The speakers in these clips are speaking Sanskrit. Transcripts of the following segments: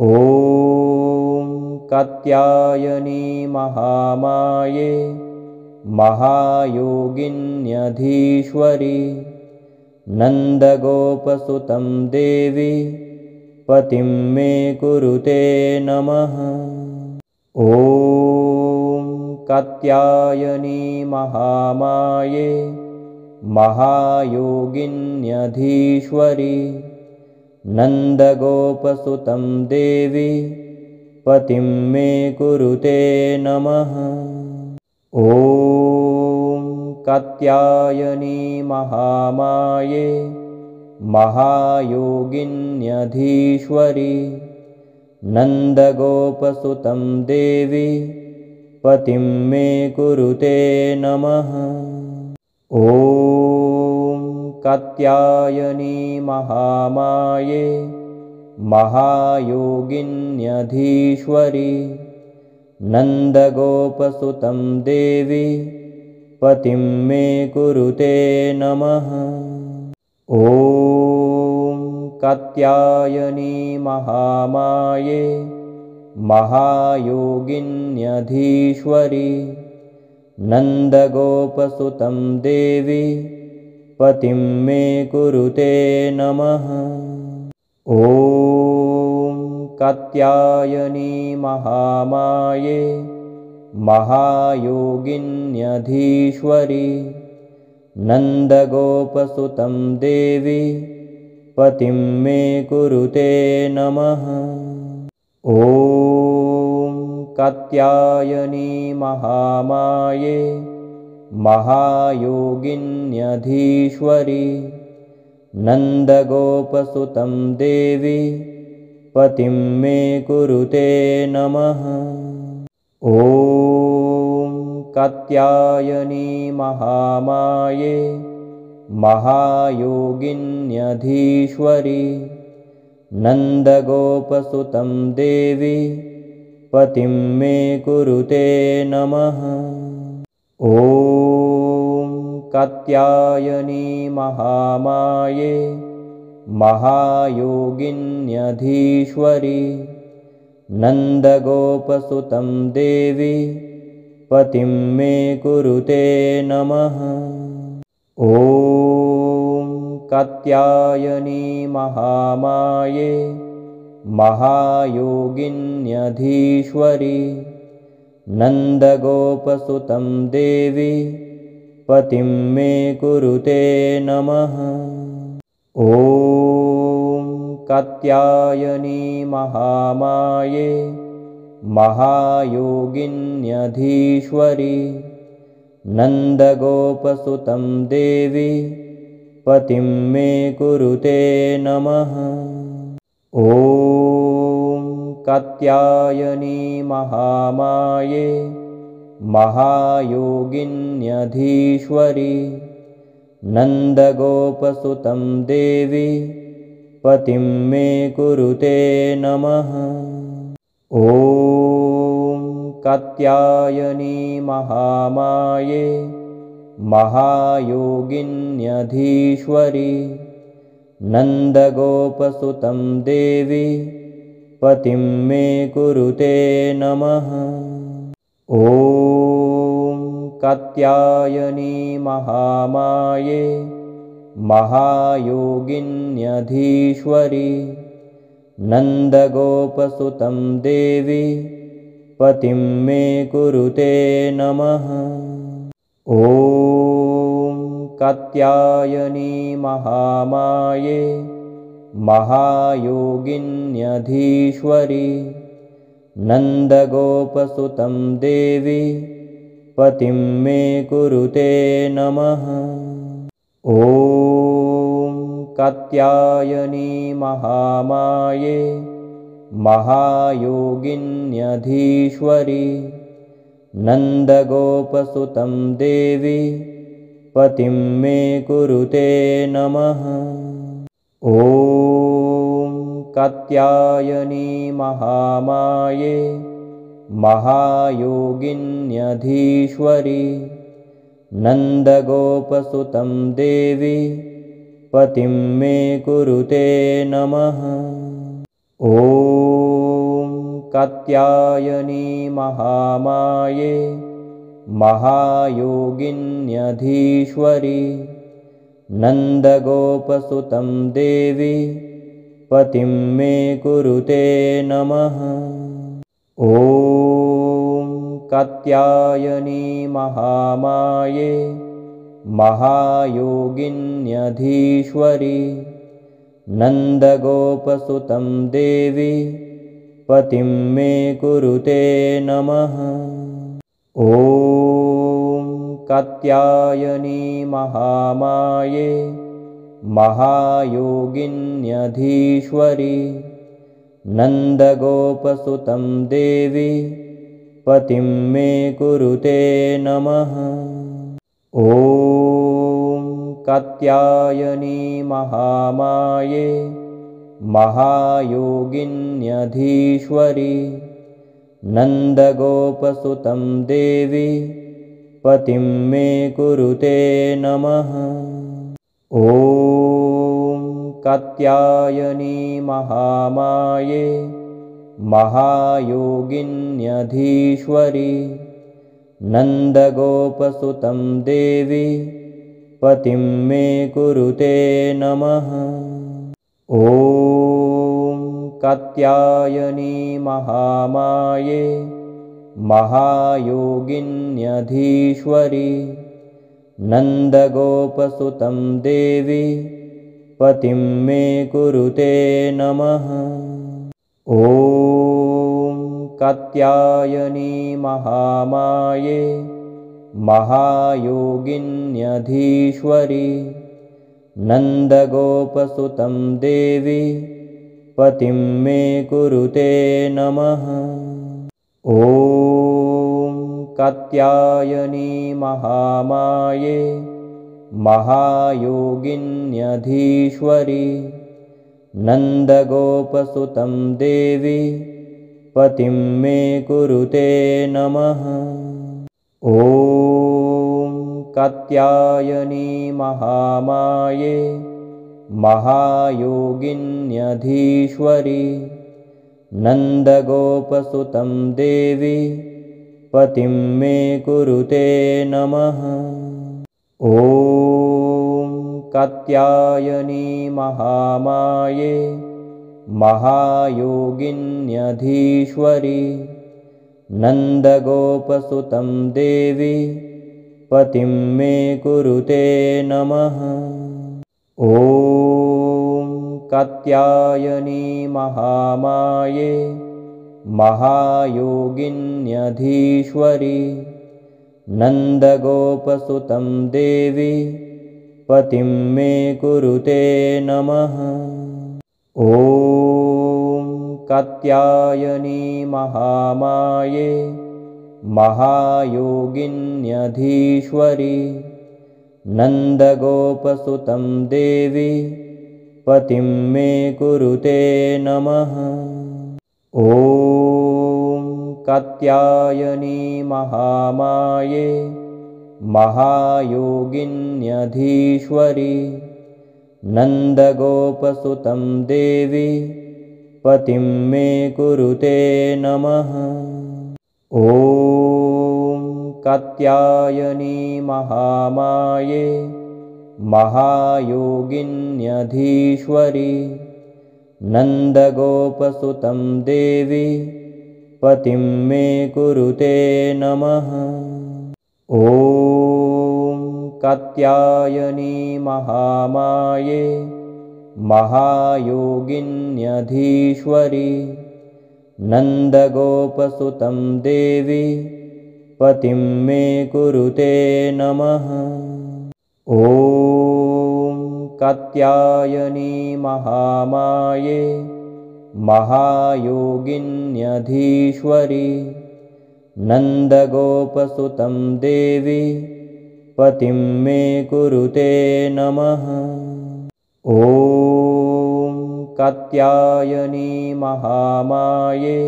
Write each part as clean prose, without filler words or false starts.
ॐ कात्यायनी महामाये महायोगिन्यधीश्वरी नन्दगोपसुतं देवी पतिं मे कुरुते नमः। ॐ कात्यायनी महामाये महायोगिन्यधीश्वरी नन्दगोपसुतं देवी पतिं मे कुरुते नमः। ॐ कात्यायनी महामाये महायोगिन्यधीश्वरी नन्दगोपसुतं देवी पतिं मे कुरुते नमः। ॐ कात्यायनी महामाये महायोगिन्यधीश्वरी नन्दगोपसुतं देवी पतिं मे कुरुते नमः। ॐ कात्यायनी महामाये महायोगिन्यधीश्वरी नन्दगोपसुतं देवी पतिं मे कुरुते नमः। ॐ कात्यायनी महामाये महायोगिन्यधीश्वरी नन्दगोपसुतं देवी पतिं मे कुरुते नमः। ॐ कात्यायनी महामाये महायोगिन्यधीश्वरी नन्दगोपसुतं देवी पतिं मे कुरुते नमः। ॐ कात्यायनी महामाये महायोगिन्यधीश्वरी नन्दगोपसुतं देवी पतिं मे कुरुते नमः। ॐ कात्यायनी महामाये महायोगिन्यधीश्वरी नन्दगोपसुतं देवी पतिं मे कुरुते नमः। ॐ कात्यायनी महामाये महायोगिन्यधीश्वरी नन्दगोपसुतं देवी पतिं मे कुरुते नमः। ॐ कात्यायनी महामाये महायोगिन्यधीश्वरी नन्दगोपसुतं देवी पतिं मे कुरुते नमः। ॐ कात्यायनी महामाये महायोगिन्यधीश्वरी नन्दगोपसुतं देवी पतिं मे कुरुते नमः। ॐ कात्यायनी महामाये महायोगिन्यधीश्वरी नन्दगोपसुतं देवी पतिं मे कुरुते नमः। ॐ कात्यायनी महामाये महायोगिन्यधीश्वरी नन्दगोपसुतं देवी पतिं मे कुरुते नमः। ॐ कात्यायनी महामाये महायोगिन्यधीश्वरी नन्दगोपसुतं देवी पतिं मे कुरुते नमः। ॐ कात्यायनी महामाये महायोगिन्यधीश्वरी नन्दगोपसुतं देवी पतिं मे कुरुते नमः। ॐ कात्यायनी महामाये महायोगिन्यधीश्वरी नन्दगोपसुतं देवी पतिं मे कुरुते नमः। ॐ कात्यायनी महामाये महायोगिन्यधीश्वरी नन्दगोपसुतं देवी पतिं मे कुरुते नमः। ॐ कात्यायनी महामाये महायोगिन्यधीश्वरी नन्दगोपसुतं देवी पतिं मे कुरुते नमः। ॐ कात्यायनी महामाये महायोगिन्यधीश्वरी नन्दगोपसुतं देवी पतिं मे कुरुते नमः। ॐ कात्यायनी महामाये महायोगिन्यधीश्वरी नन्दगोपसुतं देवी पतिं मे कुरुते नमः। ॐ कात्यायनी महामाये महायोगिन्यधीश्वरी नन्दगोपसुतं देवी पतिं मे कुरुते नमः। ॐ कात्यायनी महामाये महायोगिन्यधीश्वरी नन्दगोपसुतं देवी पतिं मे कुरुते नमः। ॐ कात्यायनी महामाये महायोगिन्यधीश्वरी नन्दगोपसुतं देवी पतिं मे कुरुते नमः। ॐ कात्यायनी महामाये महायोगिन्यधीश्वरी नन्दगोपसुतं देवी पतिं मे कुरुते नमः। ॐ कात्यायनी महामाये महायोगिन्यधीश्वरी नन्दगोपसुतं देवी पतिं मे कुरुते नमः। ॐ कात्यायनी महामाये महायोगिन्यधीश्वरी नन्दगोपसुतं देवी पतिं मे कुरुते नमः। ॐ कात्यायनी महामाये महायोगिन्यधीश्वरी नन्दगोपसुतं देवी पतिं मे कुरुते नमः। ॐ कात्यायनी महामाये महायोगिन्यधीश्वरी नन्दगोपसुतं देवी पतिं मे कुरुते नमः। ॐ कात्यायनी महामाये महायोगिन्यधीश्वरी नन्दगोपसुतं देवी पतिं मे कुरुते नमः। ॐ कात्यायनी महामाये महायोगिन्यधीश्वरी नन्दगोपसुतं देवी पतिं मे कुरुते नमः। ॐ कात्यायनी महामाये महायोगिन्यधीश्वरी नन्दगोपसुतं देवी पतिं मे कुरुते नमः। ॐ कात्यायनी महामाये महायोगिन्यधीश्वरी नन्दगोपसुतं देवी पतिं मे कुरुते नमः। ॐ कात्यायनी महामाये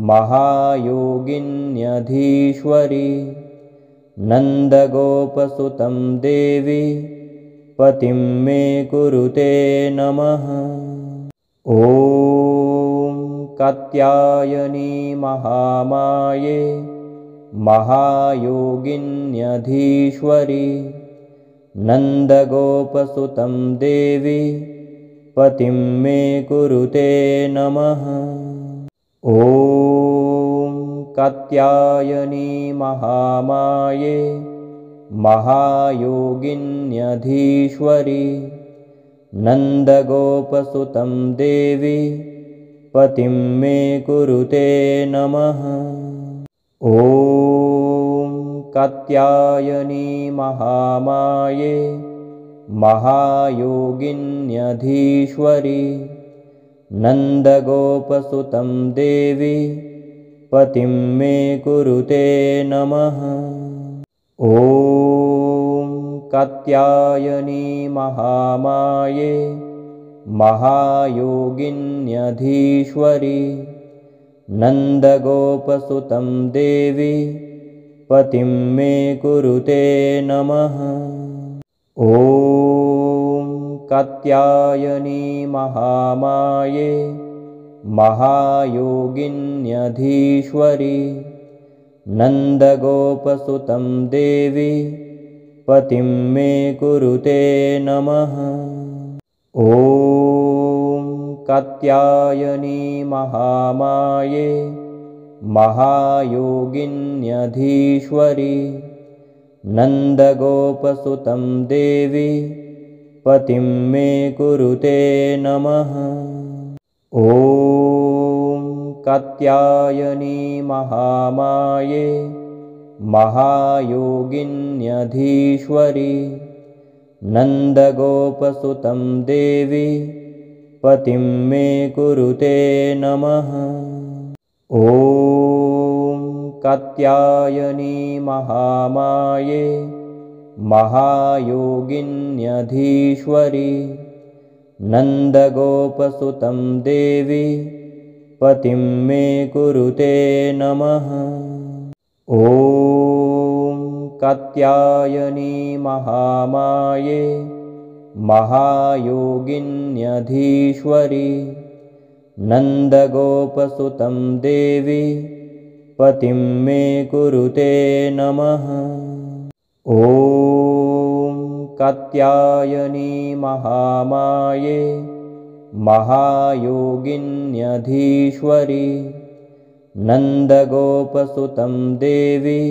महायोगिन्यधीश्वरी नन्दगोपसुतं देवी पतिं मे कुरुते नमः। ॐ कात्यायनी महामाये महायोगिन्यधीश्वरी नन्दगोपसुतं देवी पतिं मे कुरुते नमः। ॐ कात्यायनी महामाये महायोगिन्यधीश्वरी नन्दगोपसुतं देवी पतिं मे कुरुते नमः। ॐ कात्यायनी महामाये महायोगिन्यधीश्वरी नन्दगोपसुतं देवी पतिं मे कुरुते नमः। ॐ कात्यायनी महामाये महायोगिन्यधीश्वरी नन्दगोपसुतं देवी पतिं मे कुरुते नमः। ॐ कात्यायनी महामाये महायोगिन्यधीश्वरी नन्दगोपसुतं देवी पतिं मे कुरुते नमः। ॐ कात्यायनी महामाये महायोगिन्यधीश्वरी नन्दगोपसुतं देवी पतिं मे कुरुते नमः। ॐ कात्यायनी महामाये महायोगिन्यधीश्वरी नन्दगोपसुतं देवी पतिं मे कुरुते नमः। ॐ कात्यायनी महामाये महायोगिन्यधीश्वरी नन्दगोपसुतं देवी पतिं मे कुरुते नमः। ॐ कात्यायनी महामाये महायोगिन्यधीश्वरी नन्दगोपसुतं देवी पतिं मे कुरुते नमः। ॐ कात्यायनी महामाये महायोगिन्यधीश्वरी नन्दगोपसुतं देवी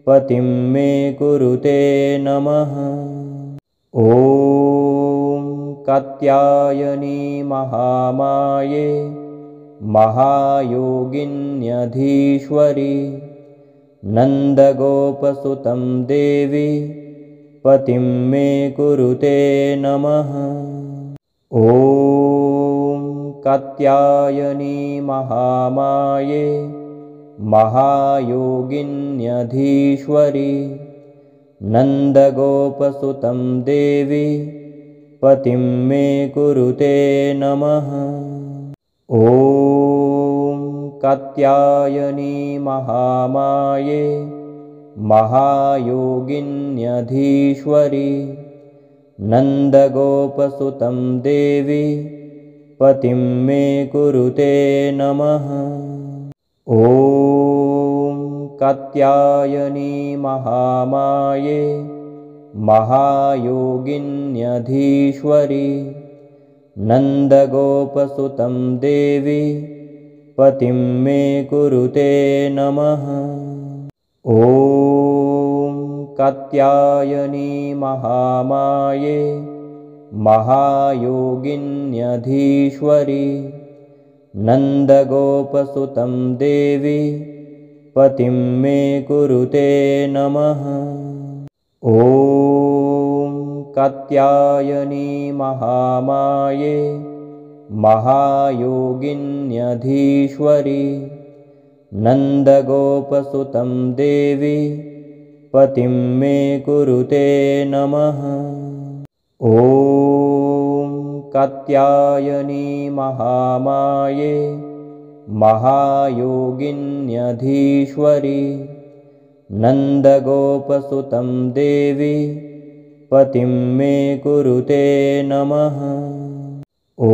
पतिं मे कुरुते नमः। ॐ कात्यायनी महामाये महायोगिन्यधीश्वरी नन्दगोपसुतं देवी पतिं मे कुरुते नमः। ॐ कात्यायनी महामाये महायोगिन्यधीश्वरी नन्दगोपसुतं देवी पतिं मे कुरुते नमः। ॐ कात्यायनी महामाये महायोगिन्यधीश्वरी नन्दगोपसुतं देवी पतिं मे कुरुते नमः। ॐ कात्यायनी महामाये महायोगिन्यधीश्वरी नन्दगोपसुतं देवी पतिं मे कुरुते नमः। ॐ कात्यायनी महामाये महायोगिन्यधीश्वरी नन्दगोपसुतं देवी पतिं मे कुरुते नमः। ॐ कात्यायनी महामाये महायोगिन्यधीश्वरी नन्दगोपसुतं देवी पतिं मे कुरुते नमः। ॐ कात्यायनी महामाये महायोगिन्यधीश्वरी नन्दगोपसुतं देवी पतिं मे कुरुते नमः। ॐ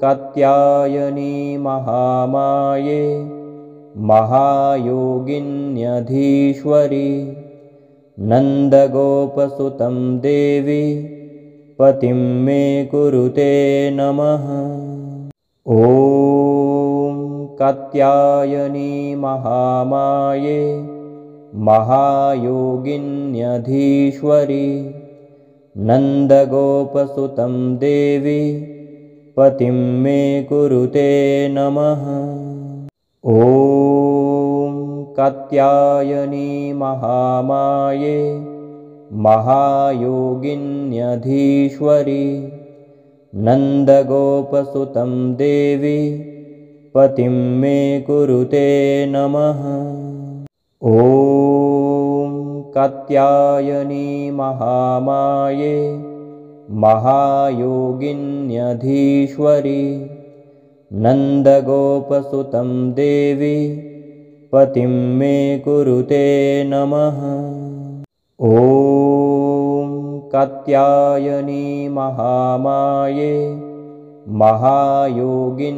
कात्यायनी महामाये महायोगिन्यधीश्वरी नन्दगोपसुतं देवी पतिं मे कुरुते नमः। ॐ कात्यायनी महामाये महायोगिन्यधीश्वरी नन्दगोपसुतं देवी पतिं मे कुरुते नमः। ॐ कात्यायनी महामाये महायोगिन्यधीश्वरी नन्दगोपसुतं देवी पतिं मे कुरुते नमः। ॐ कात्यायनी महामाये महायोगिन्यधीश्वरी नन्दगोपसुतं देवी पतिं मे कुरुते नमः। ॐ कात्यायनी महामाये महायोगिन्यधीश्वरी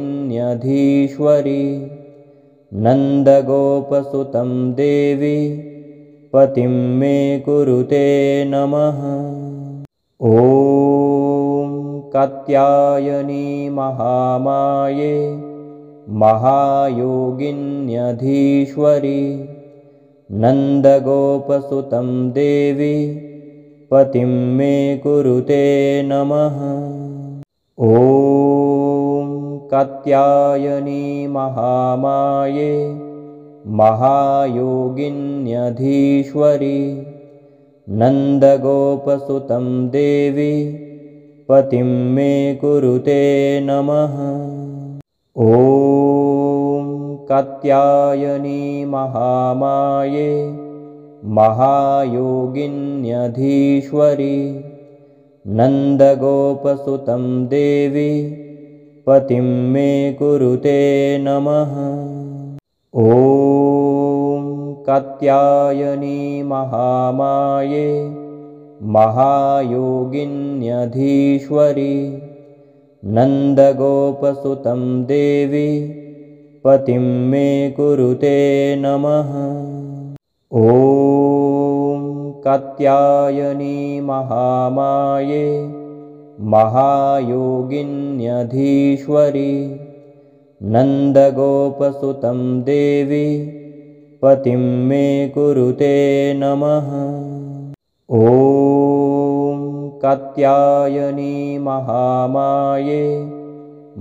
नन्दगोपसुतं देवी पतिं मे कुरुते नमः। ॐ कात्यायनी महामाये महायोगिन्यधीश्वरी नन्दगोपसुतं देवी पतिं मे कुरुते नमः। ॐ कात्यायनी महामाये महायोगिन्यधीश्वरी नन्दगोपसुतं देवी पतिं मे कुरुते नमः। ॐ कात्यायनी महामाये महायोगिन्यधीश्वरी नन्दगोपसुतं देवी पतिं मे कुरुते नमः। ॐ कात्यायनी महामाये महायोगिन्यधीश्वरी नन्दगोपसुतं देवी पतिं मे कुरुते नमः। ॐ कात्यायनी महामाये महायोगिन्यधीश्वरी नन्दगोपसुतं देवी पतिं मे कुरुते नमः। ॐ कात्यायनी महामाये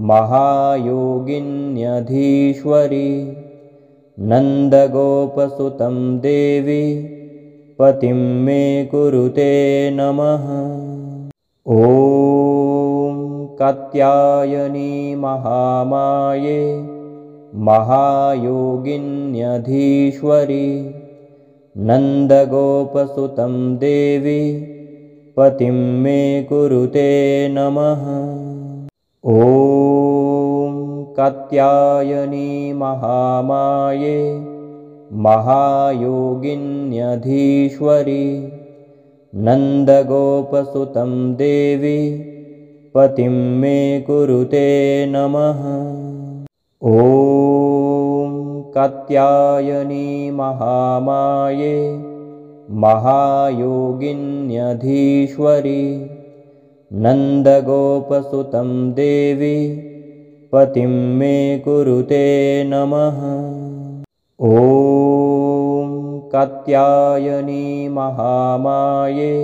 महायोगिन्यधीश्वरी नन्दगोपसुतं देवी पतिं मे कुरुते नमः। ॐ कात्यायनी महामाये महायोगिन्यधीश्वरी नन्दगोपसुतं देवी पतिं मे कुरुते नमः। ॐ कात्यायनी महामाये महायोगिन्यधीश्वरी नन्दगोपसुतं देवी पतिं मे कुरुते नमः। ॐ कात्यायनी महामाये महायोगिन्यधीश्वरी नन्दगोपसुतं देवी पतिं मे कुरुते नमः। ॐ कात्यायनी महामाये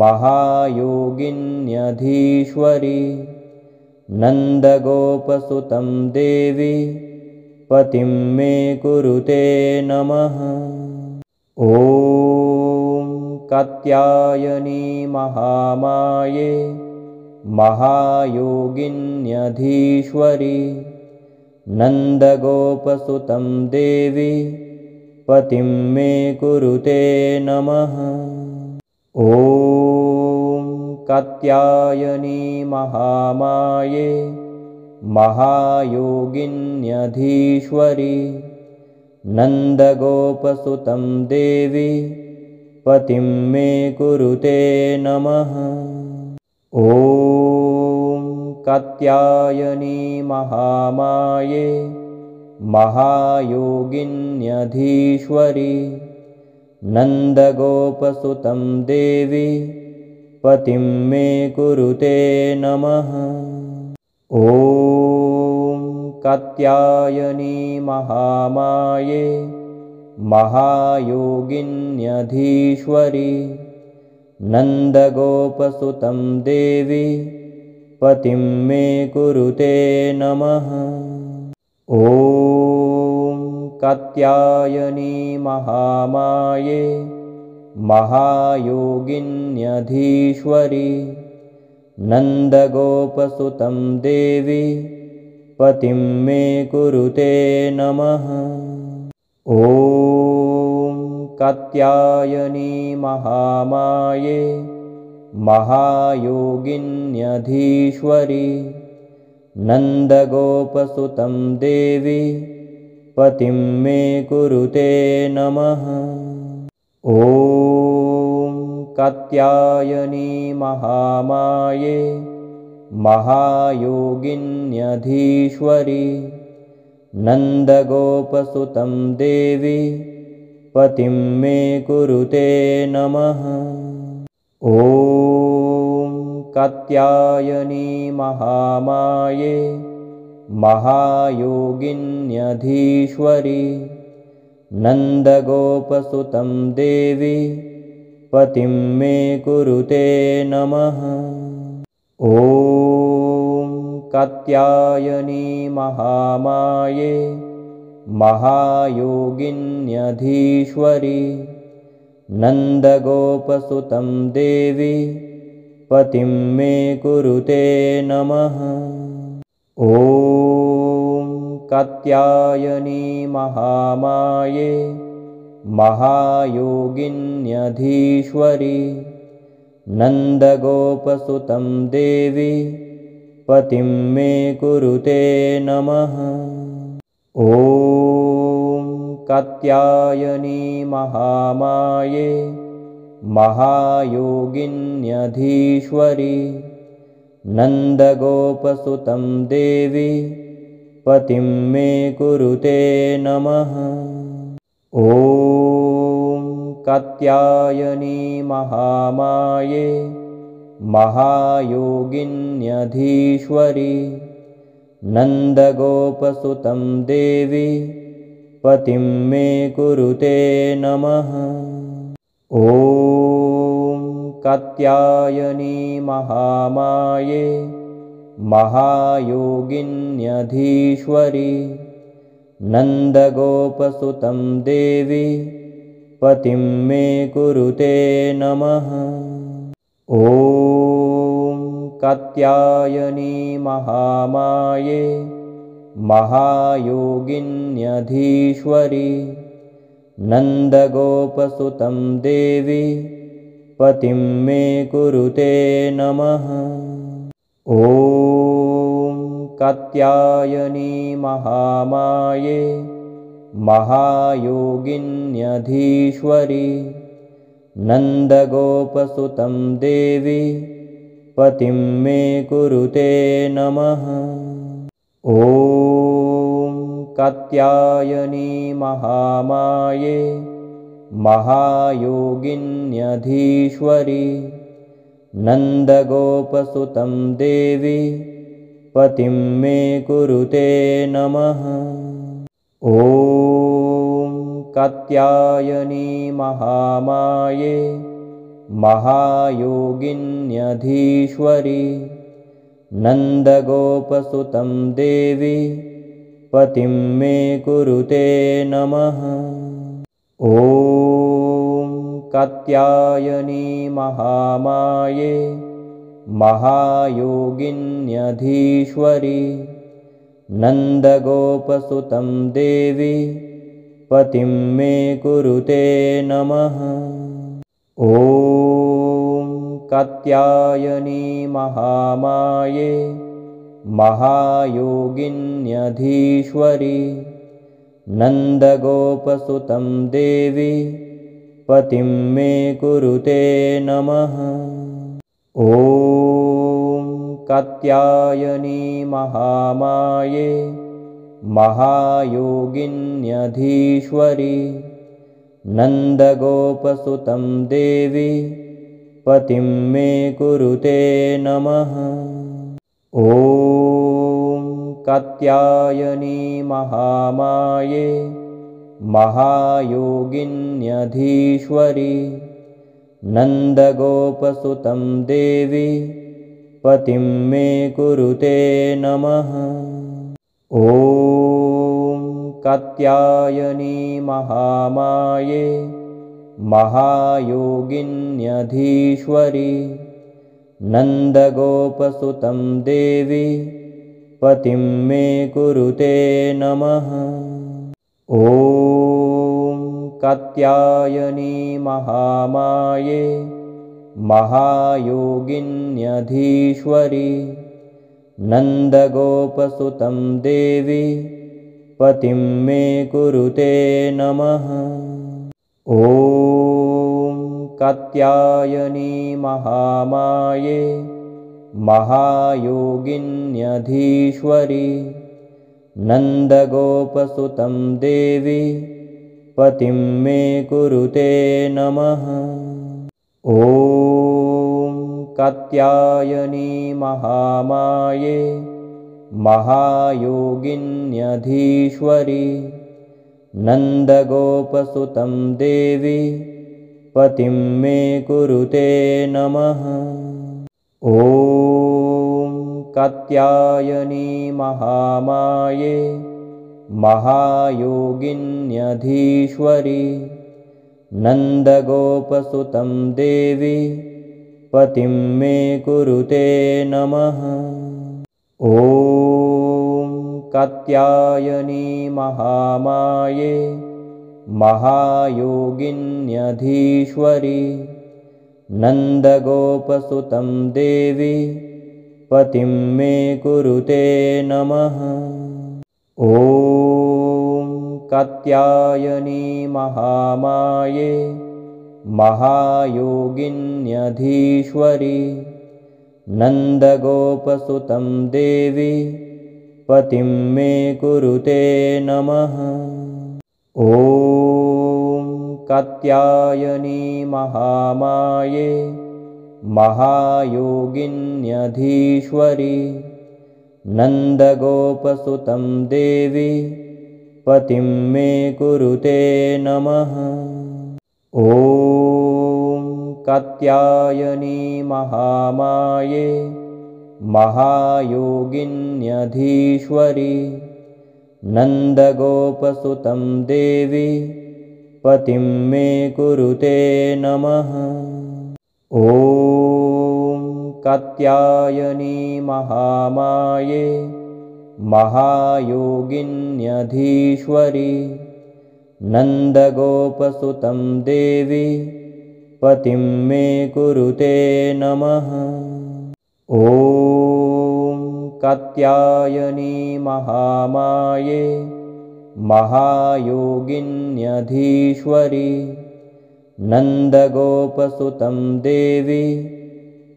महायोगिन्यधीश्वरी नन्दगोपसुतं देवी पतिं मे कुरुते नमः। ॐ कात्यायनी महामाये महायोगिन्यधीश्वरी नन्दगोपसुतं देवी पतिं मे कुरुते नमः। ॐ कात्यायनी महामाये महायोगिन्यधीश्वरी नन्दगोपसुतं देवी पतिं मे कुरुते नमः। ॐ कात्यायनी महामाये महायोगिन्यधीश्वरी नन्दगोपसुतं देवी पतिं मे कुरुते नमः। ॐ कात्यायनी महामाये महायोगिन्यधीश्वरी नन्दगोपसुतं देवी पतिं मे कुरुते नमः। ॐ कात्यायनी महामाये महायोगिन्यधीश्वरी नन्दगोपसुतं देवी पतिं मे कुरुते नमः। ॐ कात्यायनी महामाये महायोगिन्यधीश्वरी नन्दगोपसुतं देवी पतिं मे कुरुते नमः। ॐ कात्यायनी महामाये महायोगिन्यधीश्वरी नन्दगोपसुतं देवी पतिं मे कुरुते नमः। ॐ कात्यायनी महामाये महायोगिन्यधीश्वरी नन्दगोपसुतं देवी पतिं मे कुरुते नमः। ॐ कात्यायनी महामाये महायोगिन्यधीश्वरी नन्दगोपसुतं देवी पतिं मे कुरुते नमः। ॐ कात्यायनी महामाये महायोगिन्यधीश्वरी नन्दगोपसुतं देवी पतिं मे कुरुते नमः। ॐ कात्यायनी महामाये महायोगिन्यधीश्वरी नन्दगोपसुतं देवी पतिं मे कुरुते नमः। ॐ कात्यायनी महामाये महायोगिन्यधीश्वरी नन्दगोपसुतं देवी पतिं मे कुरुते नमः। ॐ कात्यायनी महामाये महायोगिन्यधीश्वरी नन्दगोपसुतं देवी पतिं मे कुरुते नमः। ॐ कात्यायनी महामाये महायोगिन्यधीश्वरी नन्दगोपसुतं देवी पतिं मे कुरुते नमः। ॐ कात्यायनी महामाये महायोगिन्यधीश्वरी नन्दगोपसुतं देवी पतिं मे कुरुते नमः। ॐ कात्यायनी महामाये महायोगिन्यधीश्वरी नन्दगोपसुतं देवी पतिं मे कुरुते नमः। ॐ कात्यायनी महामाये महायोगिन्यधीश्वरी नन्दगोपसुतं देवी पतिं मे कुरुते नमः। ॐ कात्यायनी महामाये महायोगिन्यधीश्वरी नन्दगोपसुतं देवी पतिं मे कुरुते नमः। ॐ कात्यायनी महामाये महायोगिन्यधीश्वरी नन्दगोपसुतं देवी पतिं मे कुरुते नमः। ॐ कात्यायनी महामाये महायोगिन्यधीश्वरी नन्दगोपसुतं देवी पतिं मे कुरुते नमः। ॐ कात्यायनी महामाये महायोगिन्यधीश्वरी नन्दगोपसुतं देवी पतिं मे कुरुते नमः। ॐ कात्यायनी महामाये महायोगिन्यधीश्वरी नन्दगोपसुतं देवी पतिं मे कुरुते नमः। ॐ कात्यायनी महामाये महायोगिन्यधीश्वरी नन्दगोपसुतं देवी पतिं मे कुरुते नमः। ॐ कात्यायनी महामाये महायोगिन्यधीश्वरी नन्दगोपसुतं देवी पतिं मे कुरुते नमः। ॐ कात्यायनी महामाये महायोगिन्यधीश्वरी नन्दगोपसुतं देवी पतिं मे कुरुते नमः। ॐ कात्यायनी महामाये महायोगिन्यधीश्वरी नन्दगोपसुतं देवी पतिं मे कुरुते नमः। ॐ कात्यायनी महामाये महायोगिन्यधीश्वरी नन्दगोपसुतं देवी पतिं मे कुरुते नमः। ॐ कात्यायनी महामाये महायोगिन्यधीश्वरी नन्दगोपसुतं देवी पतिं मे कुरुते नमः। ॐ कात्यायनी महामाये महायोगिन्यधीश्वरी नन्दगोपसुतं देवी पतिं मे कुरुते नमः। ॐ कात्यायनी महामाये महायोगिन्यधीश्वरी नन्दगोपसुतं देवी पतिं मे कुरुते नमः। ॐ कात्यायनी महामाये महायोगिन्यधीश्वरी नन्दगोपसुतं देवी पतिं मे कुरुते नमः। ॐ कात्यायनी महामाये महायोगिन्यधीश्वरी नन्दगोपसुतं देवी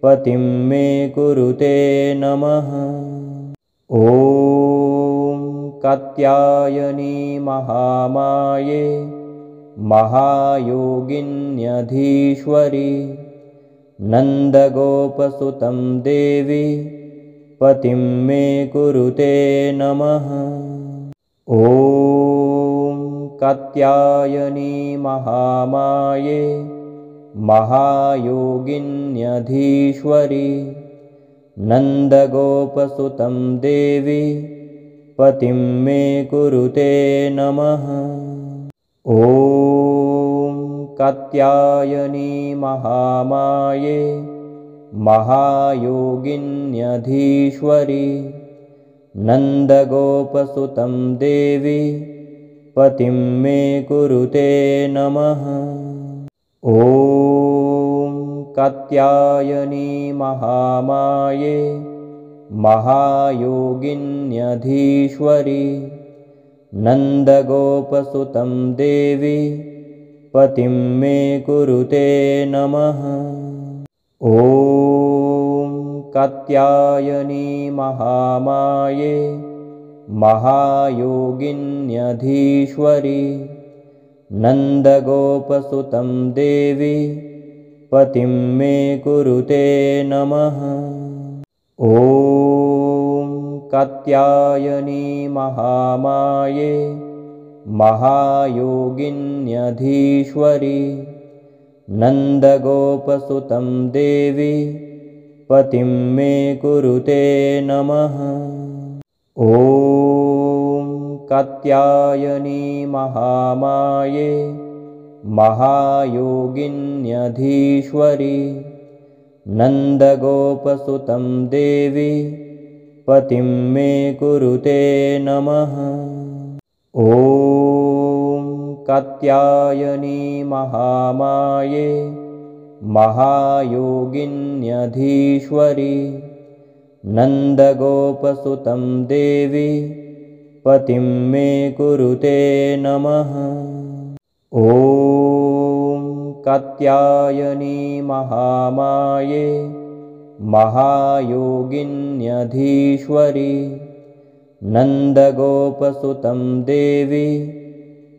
पतिं मे कुरुते नमः। ॐ कात्यायनी महामाये महायोगिन्यधीश्वरी नन्दगोपसुतं देवी पतिं मे कुरुते नमः। ॐ कात्यायनी महामाये महायोगिन्यधीश्वरी नन्दगोपसुतं देवी पतिं मे कुरुते नमः। ॐ कात्यायनी महामाये महायोगिन्यधीश्वरी नन्दगोपसुतं देवी पतिं मे कुरुते नमः। ॐ कात्यायनी महामाये महायोगिन्यधीश्वरी नन्दगोपसुतं देवी पतिं मे कुरुते नमः। ॐ कात्यायनी महामाये महायोगिन्यधीश्वरी नन्दगोपसुतं देवी पतिं मे कुरुते नमः। ॐ कात्यायनी महामाये महायोगिन्यधीश्वरी नन्दगोपसुतं देवी पतिं मे कुरुते नमः। ॐ कात्यायनी महामाये महायोगिन्यधीश्वरी नन्दगोपसुतं देवी पतिं मे कुरुते नमः। ॐ कात्यायनी महामाये महायोगिन्यधीश्वरी नन्दगोपसुतं देवी पतिं मे कुरुते नमः। ॐ कात्यायनी महामाये महायोगिन्यधीश्वरी नन्दगोपसुतं देवी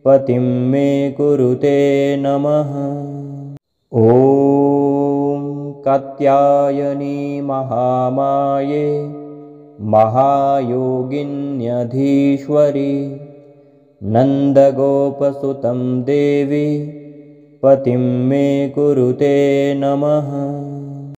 पतिं मे कुरुते नमः। ॐ कात्यायनी महामाये महायोगिन्यधीश्वरी नन्दगोपसुतं देवी पतिं मे कुरुते नमः।